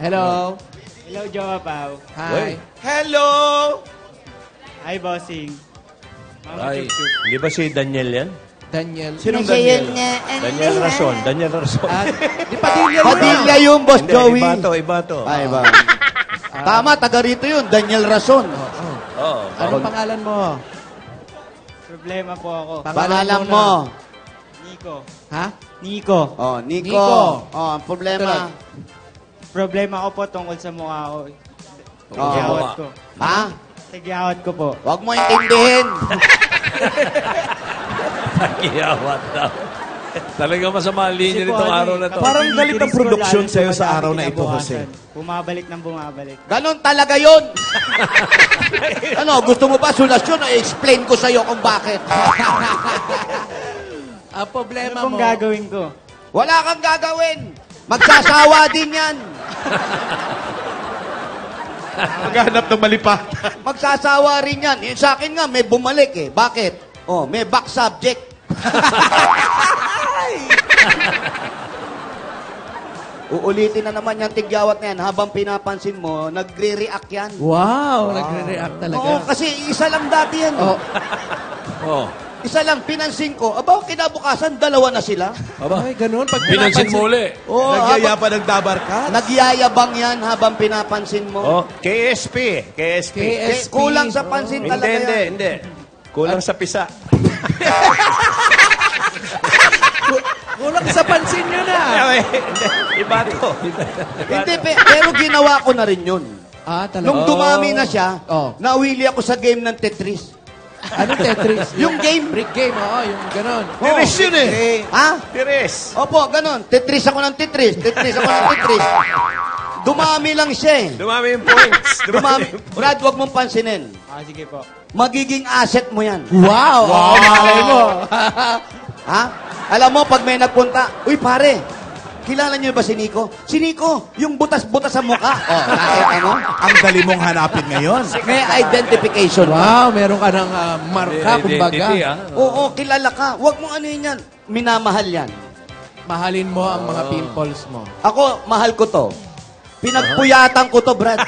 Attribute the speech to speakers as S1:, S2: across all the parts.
S1: Hello.
S2: Hello, Jowa Pao.
S1: Hi.
S3: Hello!
S2: Hi, bossing. Mama
S4: Ay,
S2: Chup-Chup.
S4: di ba si Daniel yan?
S1: Daniel.
S3: Sinong Daniel?
S4: Daniel Rason. Daniel Rason.
S1: Di Padilla yun.
S5: Padilla yung boss,
S4: Hindi,
S5: Joey.
S4: iba to.
S5: Ay, ba? Tama, taga rito yun. Daniel Rason.
S4: Oo.
S1: Anong pangalan mo?
S2: Problema po ako.
S5: Pangalan
S1: muna.
S5: mo.
S2: Nico.
S1: Ha?
S2: Nico.
S5: Oh, Nico.
S1: Nico.
S5: Oh, ang problema.
S2: Problema ko po tungkol sa mukha ko.
S5: Oh.
S2: Tagyawat ko.
S5: Ha?
S2: Tagyawat ko po.
S5: Huwag mo intindihin.
S4: Kiyawat daw. Talaga masama ang linya
S2: Kasi po,
S4: nitong araw na to.
S3: Parang galit ang
S2: tinitis ko
S3: produksyon
S2: lalo
S3: sa'yo sa
S2: dumadami
S3: araw na ito,
S2: kinabukasan.
S3: Jose.
S2: Bumabalik ng bumabalik.
S5: Ganon talaga yun. Ano, gusto mo ba solusyon? I-explain ko sa'yo kung bakit.
S1: Ang problema
S2: Ano pong
S1: mo.
S2: gagawin ko?
S5: Wala kang gagawin. Magsasawa din yan.
S3: Maghanap ng malipatan.
S5: Magsasawa rin yan. Eh, sa akin nga, may bumalik eh. Bakit? Oh, may back subject. Uulitin na naman yung tigyawat na yan. Habang pinapansin mo, nagre-react yan.
S1: Wow, nagre-react talaga.
S5: Oo, kasi isa lang dati yan.
S1: Oh,
S4: Oh.
S5: Isa lang, pinansin ko. Aba, kinabukasan, dalawa na sila.
S4: Aba,
S1: ay, ganun. Pag
S4: pinansin mo uli.
S5: Oo,
S3: Nagyaya pa nagdabar ka.
S5: Nagyayabang yan habang pinapansin mo.
S4: Oh, KSP. KSP.
S1: KSP.
S5: Kulang sa pansin
S4: Hindi,
S5: talaga yan.
S4: hindi. Kulang sa pisa.
S1: Kulang sa pansin nyo na.
S4: Iba to.
S5: Hindi, pero ginawa ko na rin yun.
S1: Ah, talaga.
S5: Nung dumami na siya,
S1: Oh.
S5: nawili ako sa game ng Tetris.
S1: Anong Tetris?
S5: Yung game.
S1: Brick game, oo. Yung ganon.
S4: Tiris yun eh.
S5: Ha?
S4: Tiris.
S5: Opo, ganon. Tetris ako ng Tetris. Tetris ako ng Tetris. Dumami lang siya eh.
S4: Dumami yung points.
S5: Dumami. Brad, wag mong pansinin.
S2: Ah, sige po.
S5: Magiging asset mo yan.
S1: Wow! Wow! Malay mo.
S5: Ha? Alam mo, pag may nagpunta, uy pare, kilala niyo ba si Nico? Si Nico, yung butas-butas sa mukha. Oh, nakita mo?
S3: Ang dali mong hanapin ngayon.
S5: May identification.
S1: Wow, meron ka ng marka, kumbaga.
S4: Identity, ah.
S5: Oo, kilala ka. Huwag mong ano yan. Minamahal yan.
S1: Mahalin mo ang mga pimples mo.
S5: Ako, mahal ko to. Pinagpuyatan ko to, Brad.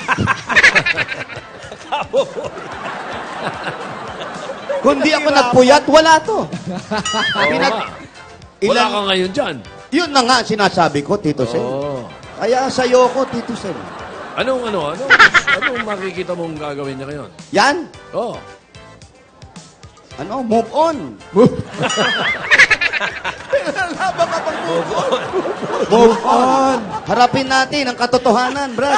S5: Kung di ako nagpuyat, wala to.
S4: Wala ka ngayon dyan.
S5: Yun na nga sinasabi ko, Tito Sen.
S4: Oh.
S5: Kaya sa'yo ko, Tito Sen.
S4: Anong makikita mong gagawin niya ngayon?
S5: Yan?
S4: Oh.
S5: Ano? Move on.
S1: Move on.
S5: Harapin natin ang katotohanan, Brad.